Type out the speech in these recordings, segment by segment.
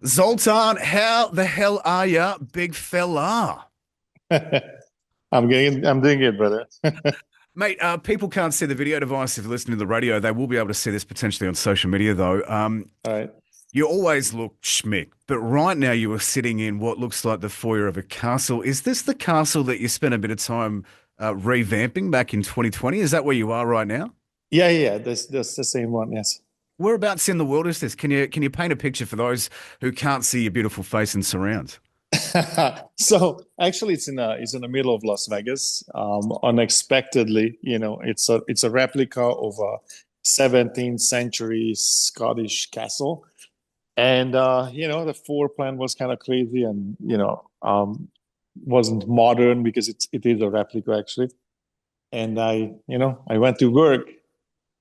Zoltan, how the hell are ya, big fella? I'm doing it, brother. Mate, people can't see the video device if you're listening to the radio. They will be able to see this potentially on social media, though. All right. You always look schmick, but right now you are sitting in what looks like the foyer of a castle. Is this the castle that you spent a bit of time revamping back in 2020? Is that where you are right now? Yeah. That's the same one. Yes. Whereabouts in the world is this? Can you paint a picture for those who can't see your beautiful face and surrounds? So actually, it's in the middle of Las Vegas. Unexpectedly, it's a replica of a 17th century Scottish castle, and the floor plan was kind of crazy, and wasn't modern because it is a replica actually. And I went to work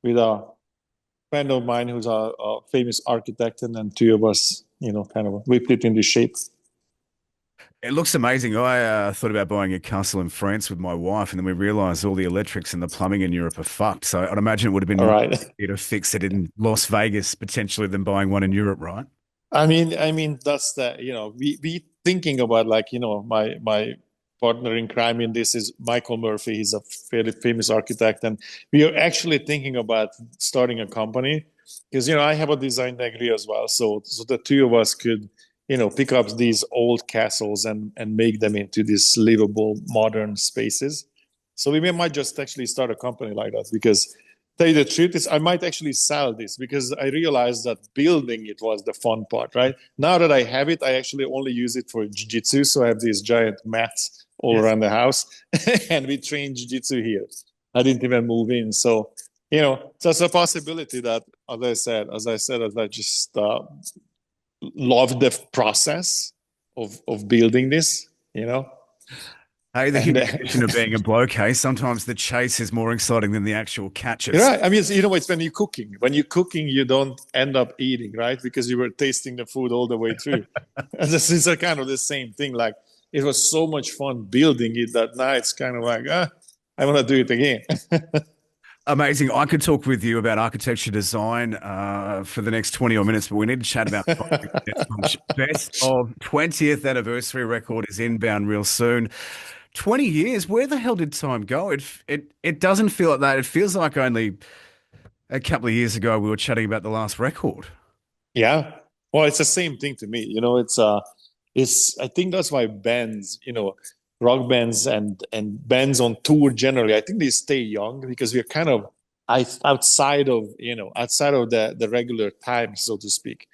with a friend of mine who's a famous architect, and then two of us, kind of whipped it into shape. It looks amazing. I thought about buying a castle in France with my wife, and then we realized all the electrics and the plumbing in Europe are fucked. So I'd imagine it would have been All much right. easier to fix it in Las Vegas potentially than buying one in Europe, right? I mean, that's the we thinking about, like, my partner in crime in this is Michael Murphy. He's a fairly famous architect, and we are actually thinking about starting a company because I have a design degree as well. So the two of us could pick up these old castles and make them into these livable modern spaces. So we might just actually start a company like that because, tell you the truth, is I might actually sell this because I realized that building it was the fun part, right? Now that I have it, I actually only use it for jiu-jitsu. So I have these giant mats all Yes. around the house and we train jiu-jitsu here. I didn't even move in. So, so it's a possibility that, as I just love the process of building this, Hey, the and human condition of being a bloke, hey, sometimes the chase is more exciting than the actual catches. right. I mean, it's when you're cooking. When you're cooking, you don't end up eating, right? Because you were tasting the food all the way through. And this is a kind of the same thing. Like, it was so much fun building it that now it's kind of like, I want to do it again. Amazing. I could talk with you about architecture design for the next 20 or minutes, but we need to chat about best of 20th anniversary record is inbound real soon. 20 years, where the hell did time go? It doesn't feel like that. It feels like only a couple of years ago we were chatting about the last record. Yeah. Well, it's the same thing to me. It's I think that's why bands, rock bands and bands on tour generally, I think they stay young because we're kind of outside of the regular time, so to speak.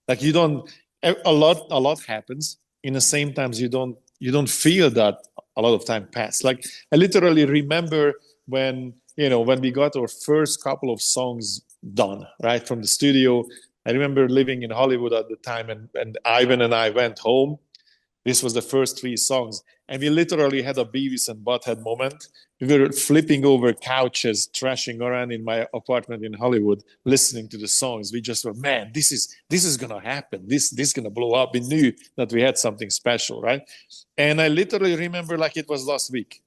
Like, you don't a lot happens in the same times, you don't feel that a lot of time passed. Like, I literally remember when we got our first couple of songs done right from the studio. I remember living in Hollywood at the time, and Ivan and I went home. This was the first three songs, and we literally had a Beavis and Butthead moment. We were flipping over couches, trashing around in my apartment in Hollywood, listening to the songs. We just were, man, this is gonna happen. This is gonna blow up. We knew that we had something special, right? And I literally remember like it was last week.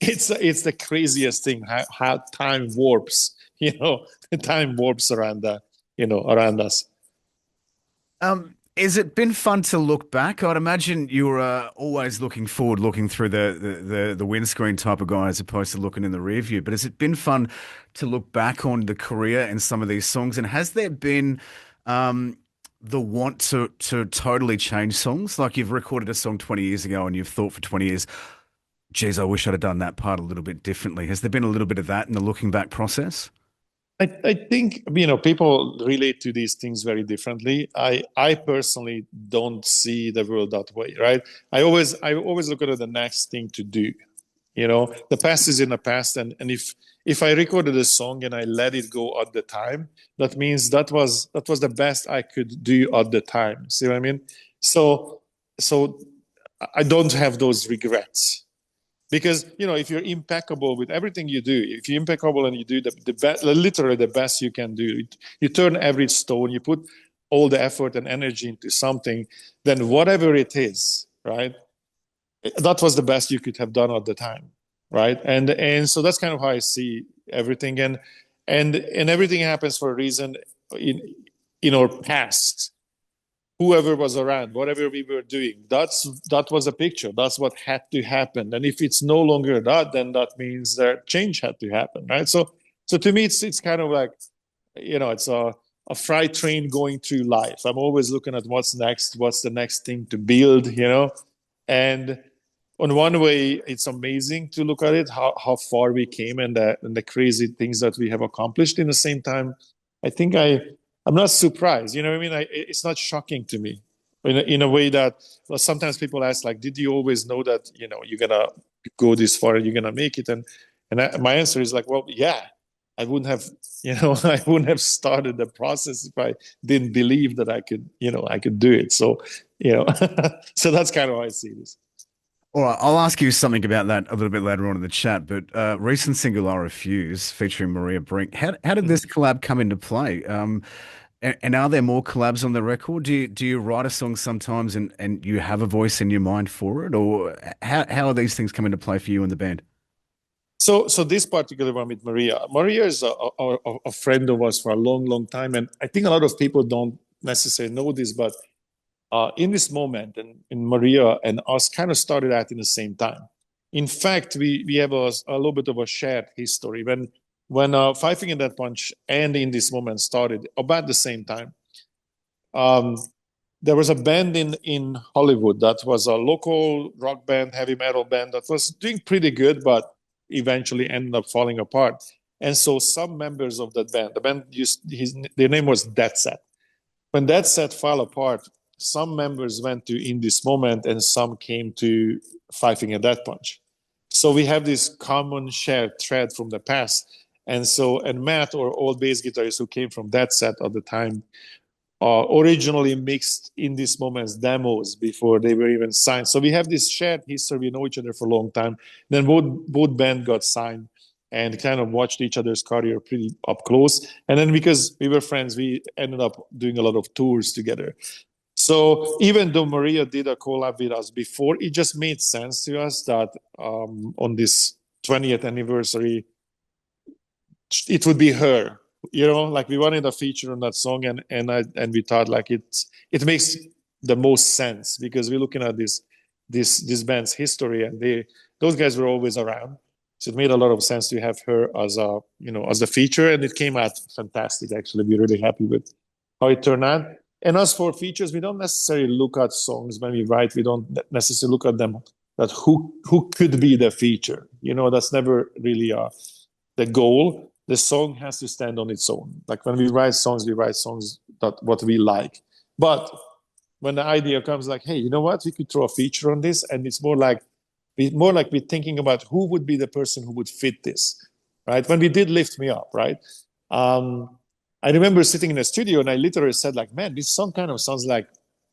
It's the craziest thing how time warps. Time warps around us. Has it been fun to look back? I'd imagine you're always looking forward, looking through the windscreen type of guy as opposed to looking in the rear view. But has it been fun to look back on the career and some of these songs? And has there been um, the want to totally change songs? Like you've recorded a song 20 years ago and you've thought for 20 years, geez, I wish I'd have done that part a little bit differently. Has there been a little bit of that in the looking back process? I think people relate to these things very differently. I personally don't see the world that way, right? I always look at the next thing to do. The past is in the past, and if I recorded a song and I let it go at the time, that means that was the best I could do at the time. See what I mean? So I don't have those regrets because if you're impeccable with everything you do, if you're impeccable and you do the best, literally the best you can do, you turn every stone, you put all the effort and energy into something, then whatever it is, right, that was the best you could have done at the time, right? And so that's kind of how I see everything. And everything happens for a reason in our past. whoever was around, whatever we were doing. That was a picture. That's what had to happen. And if it's no longer that, then that means that change had to happen, right? So to me, it's kind of like, it's a freight train going through life. I'm always looking at what's next, what's the next thing to build, and on one way, it's amazing to look at it, how far we came and the crazy things that we have accomplished. In the same time, I think I'm not surprised. You know what I mean? It's not shocking to me in a way that, well, sometimes people ask, like, did you always know that, you're going to go this far and you're going to make it? My answer is like, well, yeah, I wouldn't have, I wouldn't have started the process if I didn't believe that I could do it. So, so that's kind of how I see this. All right, I'll ask you something about that a little bit later on in the chat. But recent single "I Refuse" featuring Maria Brink. How did this collab come into play? And are there more collabs on the record? Do you write a song sometimes and you have a voice in your mind for it, or how are these things come into play for you and the band? So this particular one with Maria is a friend of ours for a long, long time, and I think a lot of people don't necessarily know this, but in this moment, and Maria and us kind of started out in the same time. In fact, we have a little bit of a shared history. When Five Finger Death Punch and In This Moment started about the same time, um, there was a band in Hollywood that was a local rock band, heavy metal band that was doing pretty good, but eventually ended up falling apart. And so some members of that band, the band their name was Dead Set. When Dead Set fell apart, some members went to In This Moment and some came to Five Finger Death Punch. So we have this common shared thread from the past. And Matt, or old bass guitarist who came from Dead Set at the time, originally mixed In This Moment's demos before they were even signed. So we have this shared history. We know each other for a long time. Then both band got signed and kind of watched each other's career pretty up close. And then because we were friends, we ended up doing a lot of tours together. So even though Maria did a collab with us before, it just made sense to us that on this 20th anniversary, it would be her. Like we wanted a feature on that song, and we thought like it makes the most sense because we're looking at this band's history, and those guys were always around. So it made a lot of sense to have her as as the feature, and it came out fantastic. Actually, we're really happy with how it turned out. And as for features, we don't necessarily look at songs when we write. We don't necessarily look at them that who could be the feature. That's never really the goal. The song has to stand on its own. Like when we write songs that what we like. But when the idea comes, like, hey, you know what? We could throw a feature on this, and it's more like we're thinking about who would be the person who would fit this, right? When we did Lift Me Up, right? I remember sitting in a studio and I literally said, like, man, this song kind of sounds like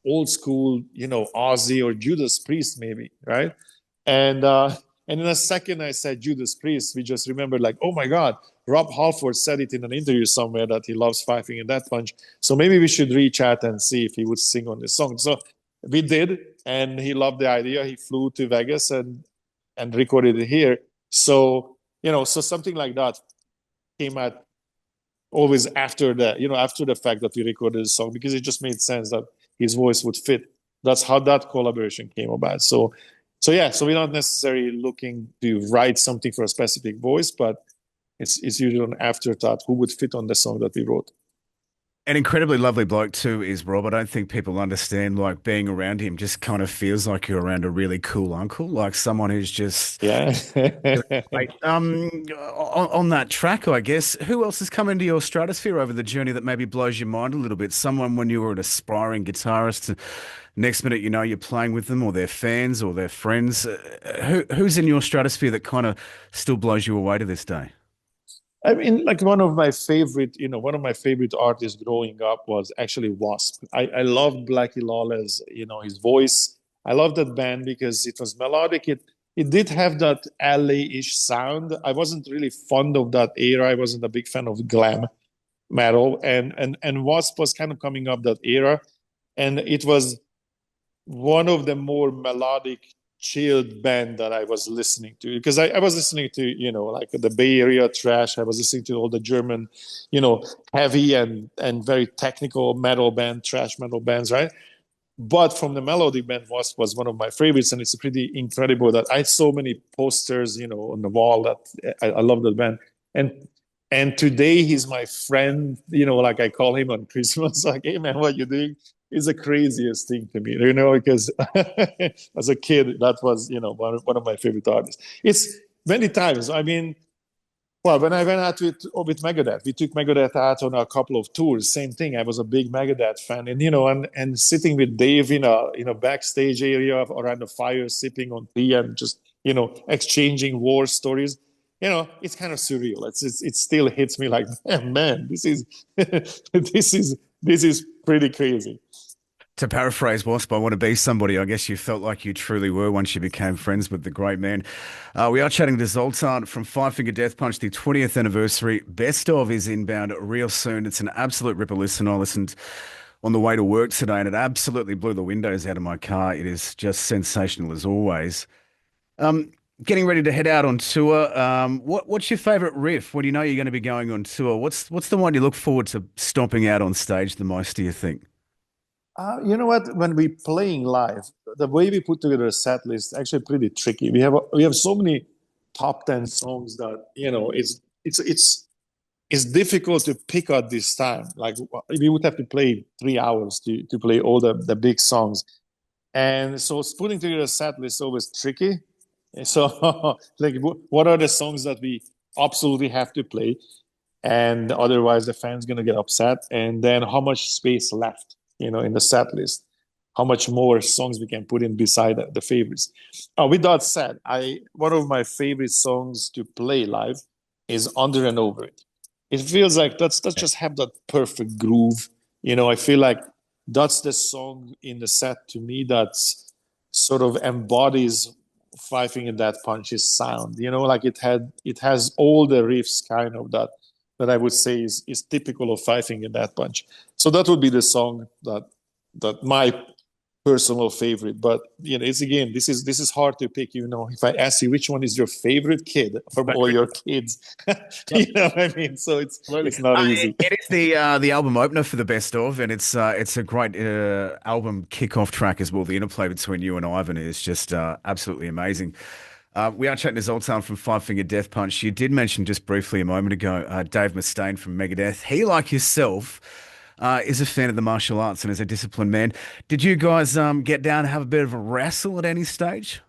old school, Ozzy or Judas Priest, maybe, right? And in a second, I said Judas Priest. We just remembered, like, oh my God, Rob Halford said it in an interview somewhere that he loves Five Finger Death Punch. So maybe we should reach out and see if he would sing on this song. So we did, and he loved the idea. He flew to Vegas and recorded it here. So so something like that came out always after the fact that we recorded the song, because it just made sense that his voice would fit. That's how that collaboration came about. So we're not necessarily looking to write something for a specific voice, but it's usually an afterthought who would fit on the song that we wrote. An incredibly lovely bloke too is Rob. I don't think people understand, like, being around him just kind of feels like you're around a really cool uncle, like someone who's just Yeah. really great. On that track, I guess, who else has come into your stratosphere over the journey that maybe blows your mind a little bit? Someone when you were an aspiring guitarist, next minute you're playing with them, or their fans, or their friends. Who's in your stratosphere that kind of still blows you away to this day? I mean, like one of my favorite artists growing up was actually Wasp. I loved Blackie Lawless, his voice. I loved that band because it was melodic. It did have that LA-ish sound. I wasn't really fond of that era. I wasn't a big fan of glam metal, and Wasp was kind of coming up that era, and it was one of the more melodic, chilled band that I was listening to, because I was listening to like the Bay Area trash. I was listening to all the German, heavy and very technical metal trash metal bands, right? but from the melody band was one of my favorites, and it's pretty incredible that I had so many posters, on the wall that I love that band. And today he's my friend, like I call him on Christmas, like, hey man, what you doing? Is the craziest thing to me, because as a kid, that was, one of my favorite artists. It's many times. I mean, well, when I went out with Megadeth, we took Megadeth out on a couple of tours. Same thing. I was a big Megadeth fan, and and sitting with Dave in a backstage area around the fire, sipping on tea, and just exchanging war stories. It's kind of surreal. It still hits me like, man, this is this is pretty crazy. To paraphrase Wasp, I want to be somebody. I guess you felt like you truly were once you became friends with the great man. We are chatting to Zoltan from Five Finger Death Punch, the 20th anniversary. Best of is inbound real soon. It's an absolute ripper listen. I listened on the way to work today and it absolutely blew the windows out of my car. It is just sensational as always. Getting ready to head out on tour. What's your favorite riff when you know you're going to be going on tour? What's the one you look forward to stomping out on stage the most, do you think? You know what? When we playing live, the way we put together a set list is actually pretty tricky. We have so many top 10 songs that it's difficult to pick out this time. Like we would have to play 3 hours to play all the big songs, and so putting together a set list is always tricky. So like, what are the songs that we absolutely have to play, and otherwise the fans gonna get upset, and then how much space left in the set list, how much more songs we can put in beside the favorites. With that said, I one of my favorite songs to play live is Under and Over It. It feels like that's just have that perfect groove. I feel like that's the song in the set to me that's sort of embodies Five Finger Death Punch's sound. Like it has all the riffs kind of that I would say is typical of Five Finger Death Punch. So that would be the song that my personal favorite. But it's again, this is hard to pick. If I ask you which one is your favorite kid from all your kids, you know what I mean. So it's Absolutely. not easy. It is the album opener for the best of, and it's a great album kickoff track as well. The interplay between you and Ivan is just absolutely amazing. We are chatting to Zoltan from Five Finger Death Punch. You did mention just briefly a moment ago, Dave Mustaine from Megadeth. He, like yourself, is a fan of the martial arts and is a disciplined man. Did you guys get down and have a bit of a wrestle at any stage?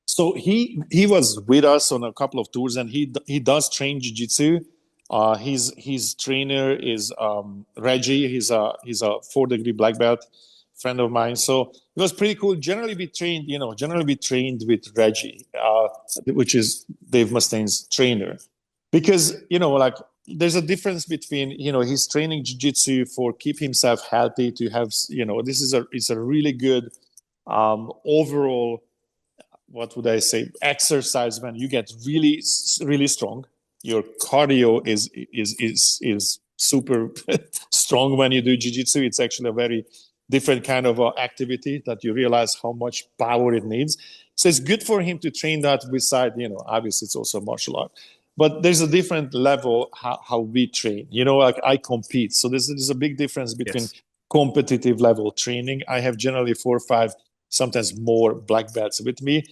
So he was with us on a couple of tours, and he does train jiu-jitsu. His trainer is Reggie. He's a 4 degree black belt, friend of mine. So it was pretty cool. Generally we trained with Reggie, which is Dave Mustaine's trainer, because like there's a difference between he's training jiu-jitsu for keep himself healthy to have this is it's a really good overall, what would I say, exercise. When you get really really strong, your cardio is super strong when you do jiu-jitsu. It's actually a very different kind of activity that you realize how much power it needs. So it's good for him to train that beside, obviously it's also martial art. But there's a different level how we train. Like I compete. So there's a big difference between Yes. competitive level training. I have generally 4 or 5, sometimes more black belts with me.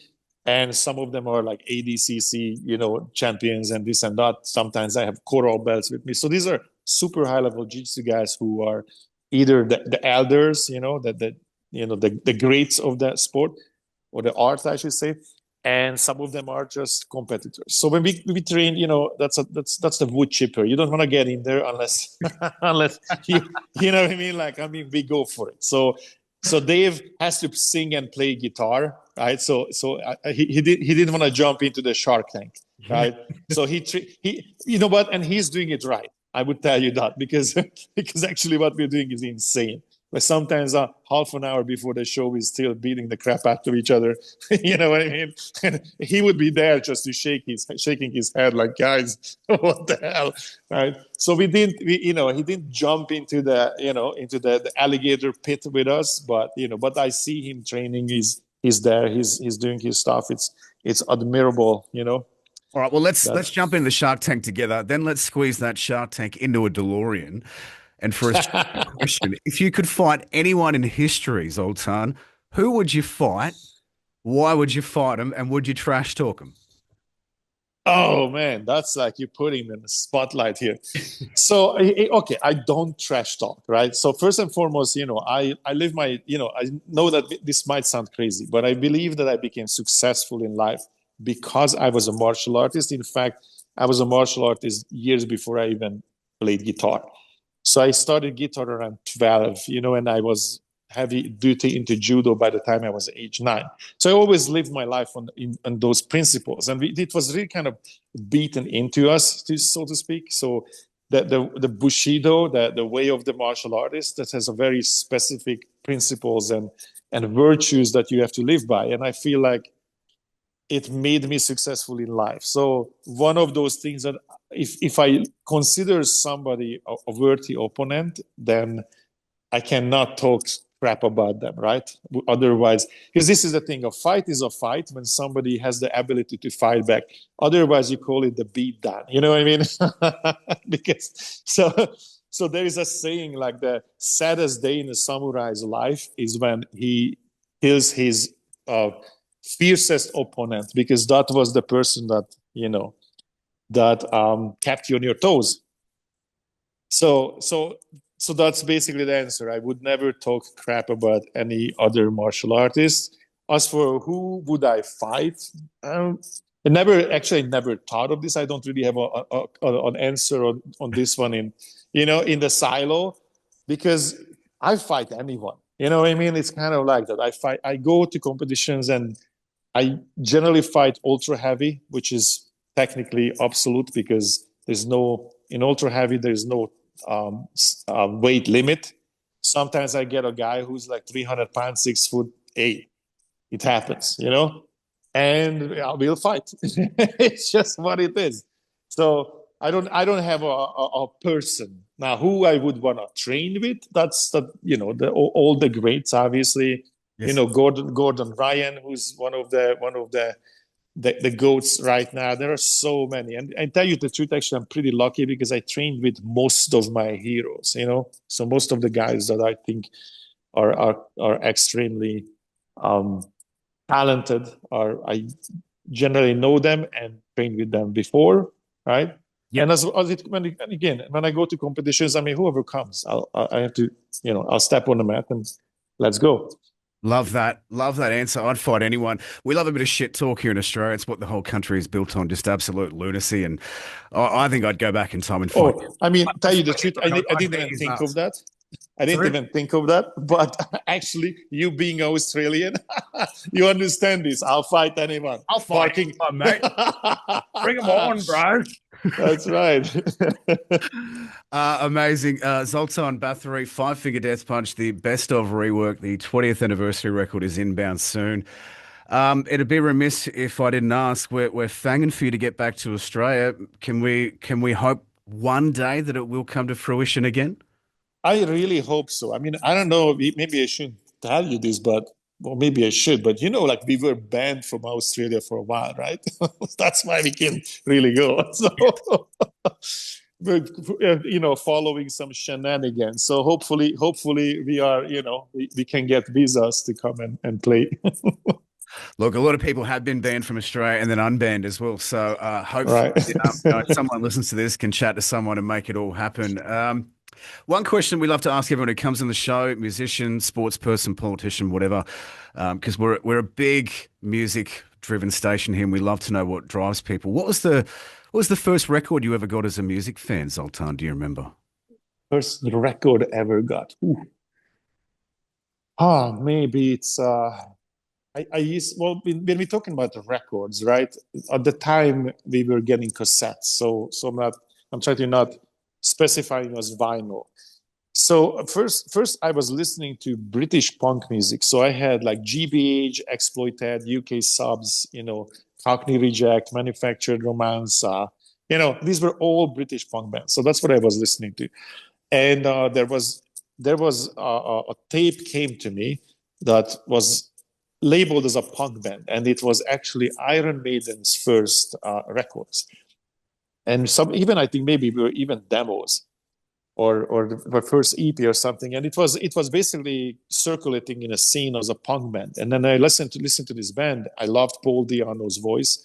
And some of them are like ADCC, champions and this and that. Sometimes I have coral belts with me. So these are super high level jiu-jitsu guys who are either the elders, the greats of the sport or the art, I should say, and some of them are just competitors. So when we train, that's the wood chipper. You don't want to get in there unless unless you know what I mean. Like we go for it. So Dave has to sing and play guitar, right? So he didn't want to jump into the Shark Tank, right? So he you know what, and he's doing it right. I would tell you that because because actually what we're doing is insane. But sometimes half an hour before the show, we're still beating the crap out of each other. You know what I mean? And he would be there just to shaking his head like, guys, what the hell, right? So he didn't jump into the alligator pit with us, but I see him training. He's there. He's doing his stuff. It's admirable. All right, well let's That jump into the Shark Tank together. Then let's squeeze that Shark Tank into a DeLorean And for a stupid question, if you could fight anyone in history, Zoltan, who would you fight? Why would you fight them? And would you trash talk them? Oh man, that's like you putting in the spotlight here. So okay, I don't trash talk, right? So first and foremost, I live my, I know that this might sound crazy, but I believe that I became successful in life because I was a martial artist. In fact, I was a martial artist years before I even played guitar. So I started guitar around 12, and I was heavy duty into judo by the time I was age 9. So I always lived my life on those principles. And it was really kind of beaten into us, so to speak. So the Bushido, the way of the martial artist, that has a very specific principles and virtues that you have to live by. And I feel like it made me successful in life. So one of those things that if I consider somebody a worthy opponent, then I cannot talk crap about them, right? Otherwise, because this is the thing, a fight is a fight when somebody has the ability to fight back. Otherwise, you call it the beat down. You know what I mean? Because so there is a saying like the saddest day in a samurai's life is when he kills his fiercest opponent, because that was the person that kept you on your toes. So that's basically the answer. I would never talk crap about any other martial artist. As for who would I fight, I never thought of this. I don't really have an answer on this one in the silo, because I fight anyone. You know what I mean? It's kind of like that. I go to competitions and I generally fight ultra heavy, which is technically absolute because in ultra heavy, there's no weight limit. Sometimes I get a guy who's like 300 pounds, 6'8". It happens. And we'll fight. It's just what it is. So I don't have a person now who I would want to train with. That's all the greats, obviously. Yes. Gordon Ryan, who's one of the goats right now. There are so many, and I tell you the truth, actually I'm pretty lucky because I trained with most of my heroes. So most of the guys that I think are extremely talented I generally know them and trained with them before, right? Yep. And when I go to competitions, I mean, whoever comes, I have to, I'll step on the mat and let's go. Love that. Love that answer. I'd fight anyone. We love a bit of shit talk here in Australia. It's what the whole country is built on, just absolute lunacy. And I think I'd go back in time and fight. Oh, I mean, tell you the truth, I I'd didn't beat even his think of ass. that. I didn't Sorry? even think of that. But actually, you being Australian, you understand this. I'll fight anyone. I'll fight Parking. anyone, mate. Bring them on, bro. That's right. Amazing. Zoltan Bathory, five-figure death punch, the best of rework. The 20th anniversary record is inbound soon. It'd be remiss if I didn't ask. We're fanging for you to get back to Australia. Can we hope one day that it will come to fruition again? I really hope so. I mean, I don't know. Maybe I shouldn't tell you this, but well, maybe I should. But like we were banned from Australia for a while, right? That's why we can really go. So we're following some shenanigans. So hopefully we are we can get visas to come and play. Look, a lot of people have been banned from Australia and then unbanned as well. So hopefully, Right. someone listens to this can chat to someone and make it all happen. One question we love to ask everyone who comes on the show, musician, sports person, politician, whatever, because we're a big music-driven station here, and we love to know what drives people. What was the first record you ever got as a music fan, Zoltan? Do you remember? First record ever got. Ooh. Maybe it's I used, well, when we're talking about the records, right? At the time we were getting cassettes, so I'm trying to not specifying as vinyl. So first I was listening to British punk music. So I had like GBH, Exploited, UK Subs, Cockney Reject, Manufactured Romance. These were all British punk bands. So that's what I was listening to. And there was a tape came to me that was labeled as a punk band, and it was actually Iron Maiden's first records, and some even I think maybe were even demos. or the first EP or something, and it was basically circulating in a scene as a punk band. And then I listened to this band. I loved Paul Di'Anno's voice,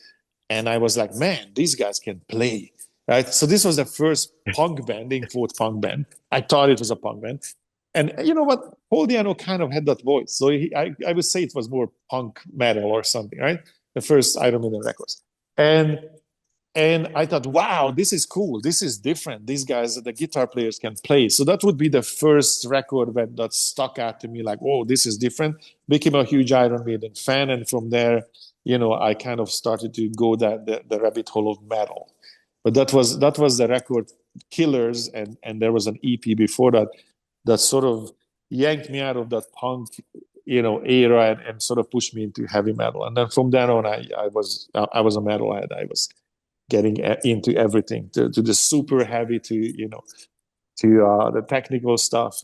and I was like, man, these guys can play, right? So this was the first punk band, in quote punk band. I thought it was a punk band, and you know what? Paul Di'Anno kind of had that voice, so I would say it was more punk metal or something, right? The first Iron Maiden records, and and I thought, wow, this is cool. This is different. These guys, the guitar players can play. So that would be the first record that stuck out to me like, oh, this is different. Became a huge Iron Maiden fan. And from there, I kind of started to go the rabbit hole of metal. But that was the record Killers. And there was an EP before that sort of yanked me out of that punk era and sort of pushed me into heavy metal. And then from then on, I was a metalhead. I was getting into everything, to the super heavy, to the technical stuff,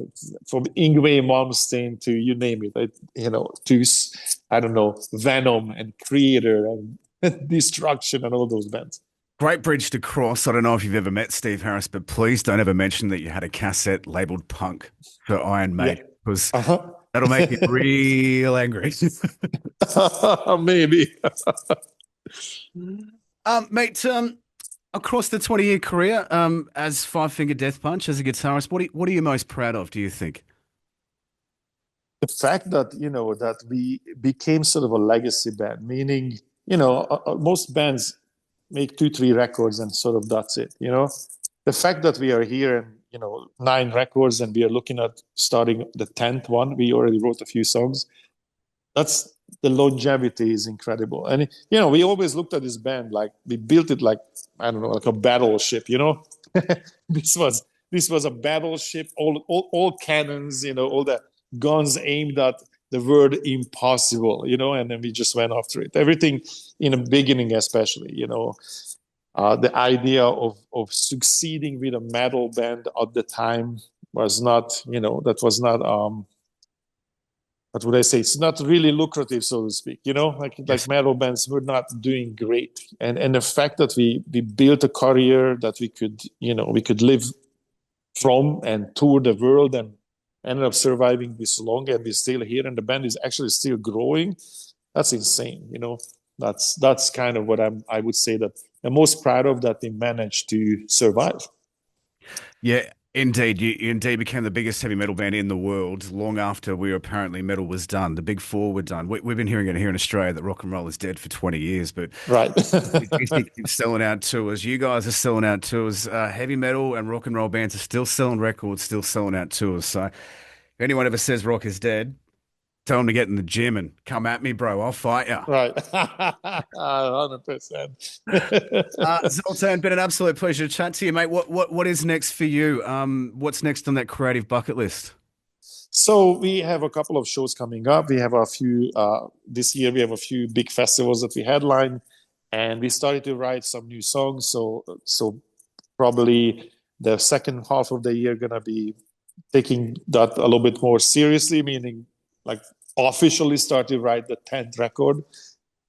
from Yngwie Malmsteen to you name it, to I don't know, Venom and Creator and Destruction and all those bands. Great bridge to cross. I don't know if you've ever met Steve Harris, but please don't ever mention that you had a cassette labeled punk for Iron Yeah. Maiden, because Uh-huh. that'll make me real angry. Maybe. Mate, across the 20-year career, as Five Finger Death Punch, as a guitarist, what are you most proud of, do you think? The fact that we became sort of a legacy band, meaning most bands make 2-3 records and sort of that's it. The fact that we are here and 9 records and we are looking at starting the 10th one, we already wrote a few songs. That's the longevity is incredible. And we always looked at this band like we built it like, I don't know, like a battleship. this was a battleship, all cannons, all the guns aimed at the word impossible, and then we just went after it. Everything in the beginning, especially, the idea of succeeding with a metal band at the time was not, that was not what would I say? It's not really lucrative, so to speak. Like Yes. metal bands were not doing great, and the fact that we built a career that we could live from and tour the world and ended up surviving this long, and we're still here, and the band is actually still growing. That's insane. That's kind of what I would say that I'm most proud of, that we managed to survive. Yeah, indeed. You indeed became the biggest heavy metal band in the world long after apparently metal was done. The big four were done. We've been hearing it here in Australia that rock and roll is dead for 20 years, but Right. music is selling out tours. You guys are selling out tours. Heavy metal and rock and roll bands are still selling records, still selling out tours. So if anyone ever says rock is dead, tell them to get in the gym and come at me, bro. I'll fight you. Right. 100%. Zoltan, been an absolute pleasure to chat to you, mate. What is next for you? What's next on that creative bucket list? So we have a couple of shows coming up. We have a few this year. We have a few big festivals that we headline, and we started to write some new songs. So probably the second half of the year gonna be taking that a little bit more seriously, meaning like officially start to write the 10th record,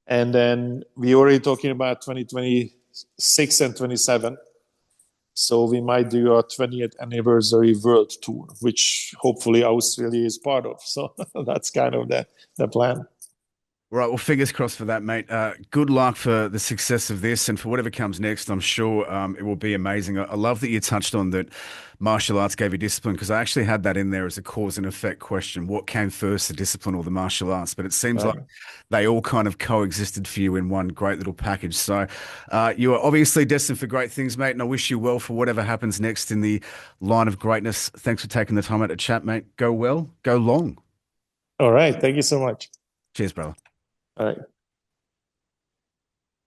and then we already talking about 2026 and 27. So we might do a 20th anniversary world tour, which hopefully Australia is part of. So that's kind of the plan. Right, well, fingers crossed for that, mate. Good luck for the success of this and for whatever comes next. I'm sure it will be amazing. I love that you touched on that martial arts gave you discipline, because I actually had that in there as a cause and effect question. What came first, the discipline or the martial arts? But it seems like Right. they all kind of coexisted for you in one great little package. So you are obviously destined for great things, mate, and I wish you well for whatever happens next in the line of greatness. Thanks for taking the time out to chat, mate. Go well, go long. All right. Thank you so much. Cheers, brother. All right.